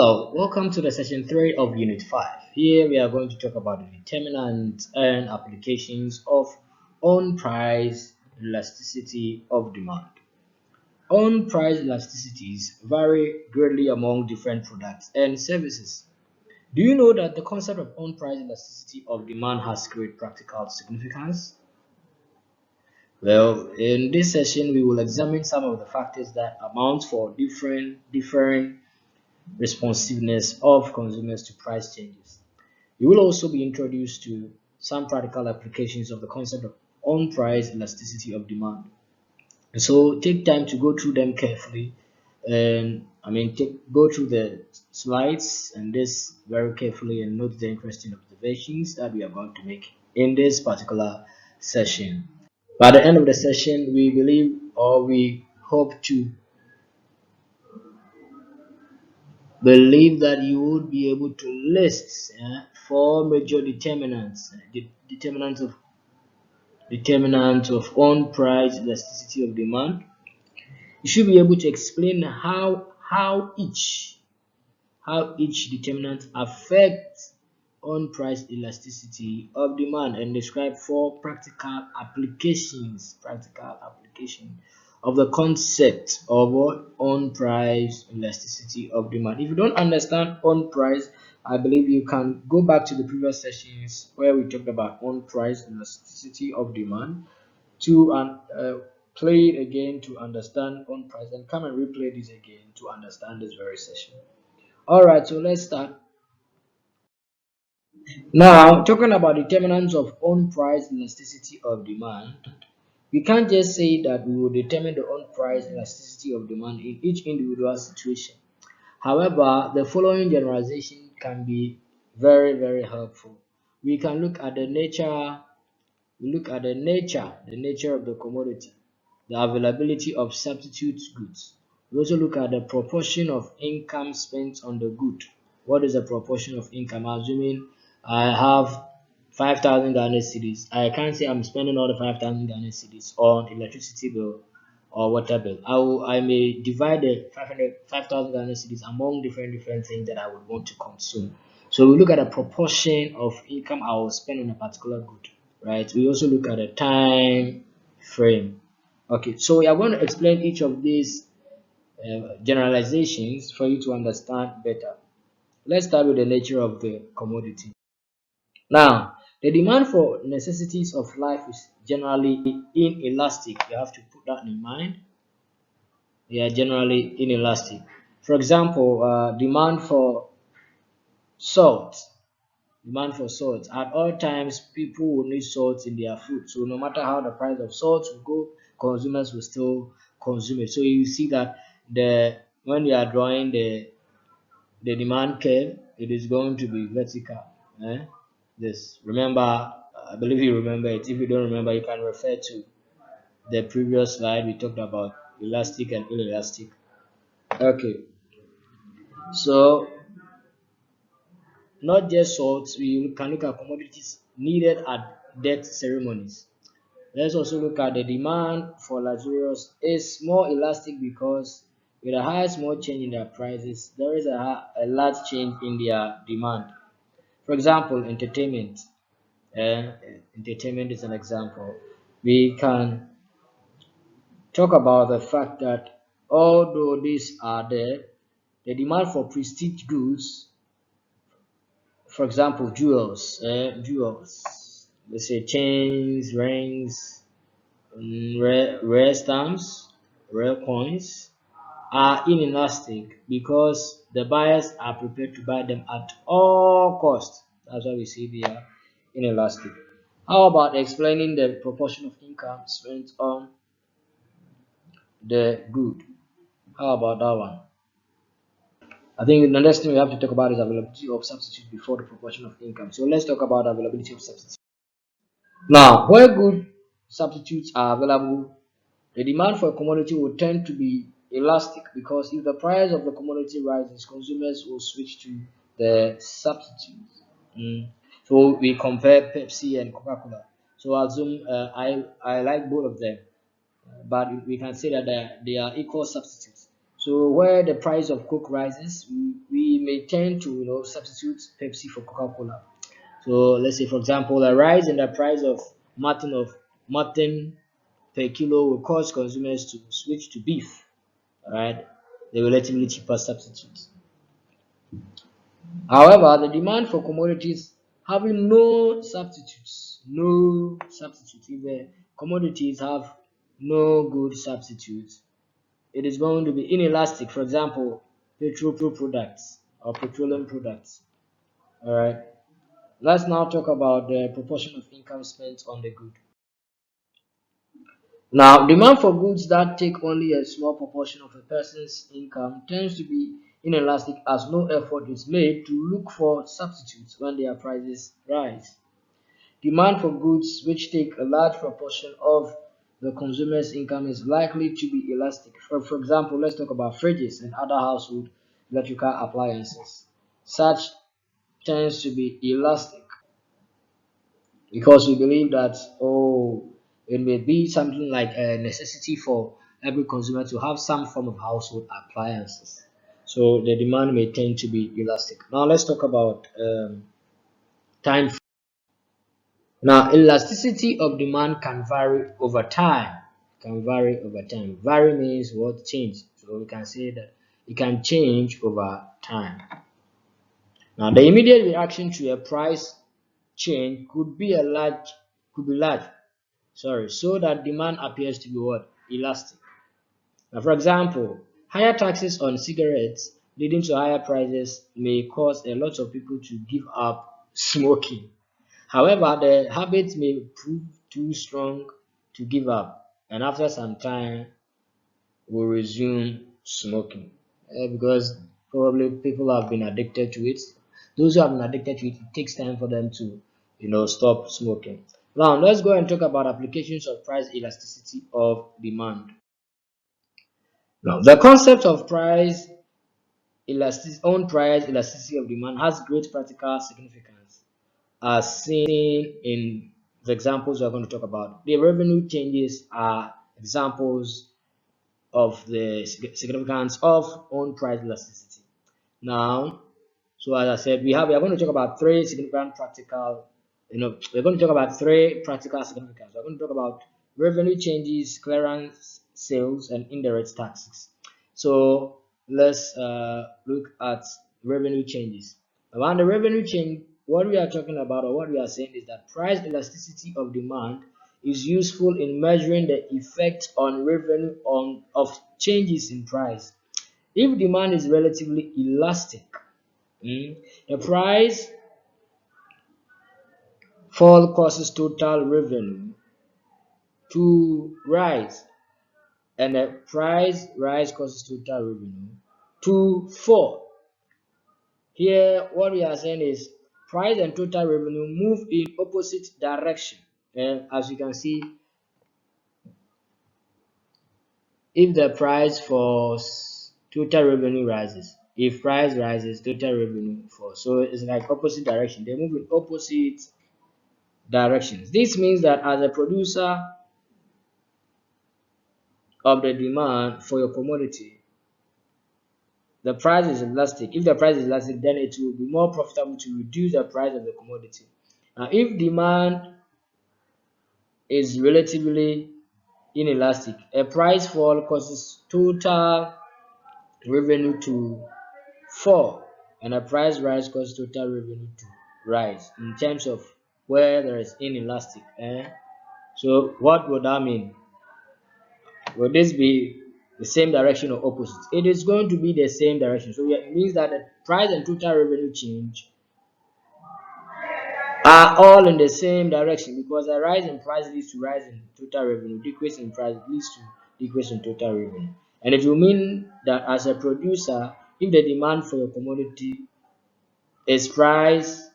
Hello, welcome to the session 3 of Unit 5. Here we are going to talk about the determinants and applications of on-price elasticity of demand. On-price elasticities vary greatly among different products and services. Do you know that the concept of on-price elasticity of demand has great practical significance? Well, in this session we will examine some of the factors that amount for differing responsiveness of consumers to price changes. You will also be introduced to some practical applications of the concept of on-price elasticity of demand. And so take time to go through them carefully, and go through the slides and this very carefully and note the interesting observations that we are going to make in this particular session. By the end of the session, we believe or we hope to believe that you would be able to list four major determinants, determinants of on-price elasticity of demand. You should be able to explain how each determinant affects on-price elasticity of demand and describe four practical application of the concept of what on-price elasticity of demand. If you don't understand on-price, I believe you can go back to the previous sessions where we talked about on-price elasticity of demand to play it again to understand on-price, and come and replay this again to understand this very session. All right, so let's start. Now, talking about determinants of on-price elasticity of demand, we can't just say that we will determine the on-price elasticity of demand in each individual situation. However, the following generalization can be very, very helpful. We can look at the nature of the commodity, the availability of substitute goods. We also look at the proportion of income spent on the good. What is the proportion of income? Assuming I have 5,000 Ghana cedis, I can't say I'm spending all the 5,000 Ghana cedis on electricity bill or water bill. I may divide the 5,000 Ghana cedis among different things that I would want to consume. So we look at a proportion of income I will spend on a particular good, right? We also look at a time frame. Okay, so we are going to explain each of these generalizations for you to understand better. Let's start with the nature of the commodity. Now, the demand for necessities of life is generally inelastic. You have to put that in mind. They are generally inelastic. For example, demand for salt. Demand for salt. At all times, people will need salt in their food. So no matter how the price of salt will go, consumers will still consume it. So you see that when you are drawing the demand curve, it is going to be vertical. This, remember, I believe you remember it. If you don't remember, you can refer to the previous slide. We talked about elastic and inelastic. Okay, so not just salt, we can look at commodities needed at death ceremonies. Let's also look at the demand for luxurious is more elastic because with a high small change in their prices, there is a large change in their demand. For example, entertainment. Entertainment is an example. We can talk about the fact that although these are there, the demand for prestige goods, for example, jewels, let's say chains, rings, rare stamps, rare coins, are inelastic because the buyers are prepared to buy them at all costs. That's why we see they are inelastic. How about explaining the proportion of income spent on the good? How about that one? I think the next thing we have to talk about is availability of substitute before the proportion of income. So let's talk about availability of substitute. Now, where good substitutes are available, the demand for a commodity will tend to be elastic because if the price of the commodity rises, consumers will switch to the substitutes. So we compare Pepsi and Coca-Cola. So assume I like both of them, but we can say that they are equal substitutes. So where the price of Coke rises, we may tend to substitute Pepsi for Coca-Cola. So let's say, for example, a rise in the price of mutton per kilo will cause consumers to switch to beef, right? The relatively cheaper substitute. However, the demand for commodities having if the commodities have no good substitutes, it is going to be inelastic. For example, petrol products or petroleum products. All right. Let's now talk about the proportion of income spent on the good. Now, demand for goods that take only a small proportion of a person's income tends to be inelastic as no effort is made to look for substitutes when their prices rise. Demand for goods which take a large proportion of the consumer's income is likely to be elastic. For example, let's talk about fridges and other household electrical appliances. Such tends to be elastic because we believe that, it may be something like a necessity for every consumer to have some form of household appliances, so the demand may tend to be elastic. Now let's talk about time. Now elasticity of demand can vary over time. Vary means what? Change. So we can say that it can change over time. Now the immediate reaction to a price change could be large, so that demand appears to be what? Elastic. Now, for example, higher taxes on cigarettes leading to higher prices may cause a lot of people to give up smoking. However, the habit may prove too strong to give up, and after some time will resume smoking. Because probably people have been addicted to it. Those who have been addicted to it, it takes time for them to stop smoking. Now let's go and talk about applications of price elasticity of demand. Now the concept of price elasticity of demand has great practical significance, as seen in the examples we're going to talk about. The revenue changes are examples of the significance of own price elasticity. Now, so as I said, we are going to talk about three significant practical, we're going to talk about three practical significance. We're going to talk about revenue changes, clearance sales, and indirect taxes. So let's look at revenue changes. Around the revenue change, what we are talking about, or what we are saying, is that price elasticity of demand is useful in measuring the effect on revenue of changes in price. If demand is relatively elastic, the price fall causes total revenue to rise, and the price rise causes total revenue to fall. Here, what we are saying is price and total revenue move in opposite direction. And as you can see, if the price falls, total revenue rises. If price rises, total revenue falls. So it's like opposite direction. They move in opposite directions. This means that as a producer of the demand for your commodity, the price is elastic. If the price is elastic, then it will be more profitable to reduce the price of the commodity. Now, if demand is relatively inelastic, a price fall causes total revenue to fall, and a price rise causes total revenue to rise in terms of where there is inelastic. So what would that mean? Will this be the same direction or opposite? It is going to be the same direction. So it means that the price and total revenue change are all in the same direction, because a rise in price leads to rise in total revenue, decrease in price leads to decrease in total revenue. And it will mean that as a producer, if the demand for your commodity is price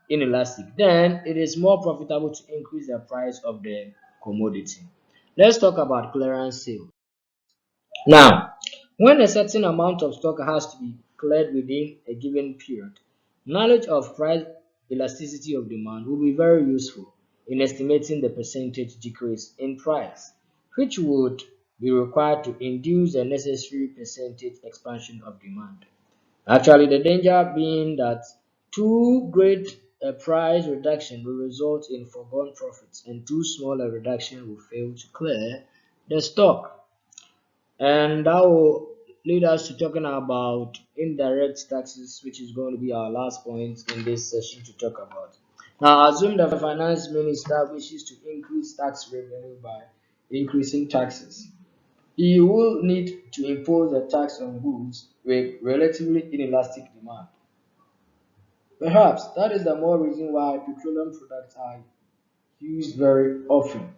inelastic, then it is more profitable to increase the price of the commodity. Let's talk about clearance sale. Now, when a certain amount of stock has to be cleared within a given period, knowledge of price elasticity of demand will be very useful in estimating the percentage decrease in price, which would be required to induce the necessary percentage expansion of demand. Actually, the danger being that too great a price reduction will result in foregone profits, and too small a reduction will fail to clear the stock. And that will lead us to talking about indirect taxes, which is going to be our last point in this session to talk about. Now, assume the finance minister wishes to increase tax revenue by increasing taxes. He will need to impose a tax on goods with relatively inelastic demand. Perhaps that is the more reason why petroleum products are used very often.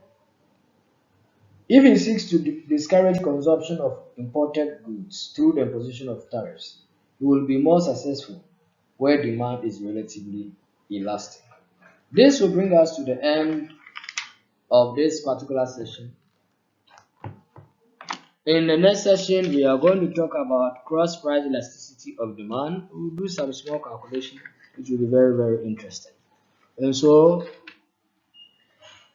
If he seeks to discourage consumption of imported goods through the imposition of tariffs, he will be more successful where demand is relatively elastic. This will bring us to the end of this particular session. In the next session, we are going to talk about cross price elasticity of demand. We'll do some small calculation, which will be very, very interesting. And so,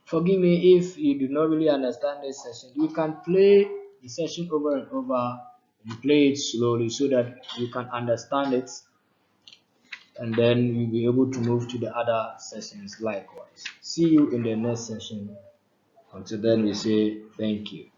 forgive me if you do not really understand this session. You can play the session over and over and play it slowly so that you can understand it, and then you'll be able to move to the other sessions likewise. See you in the next session. Until then, we say thank you.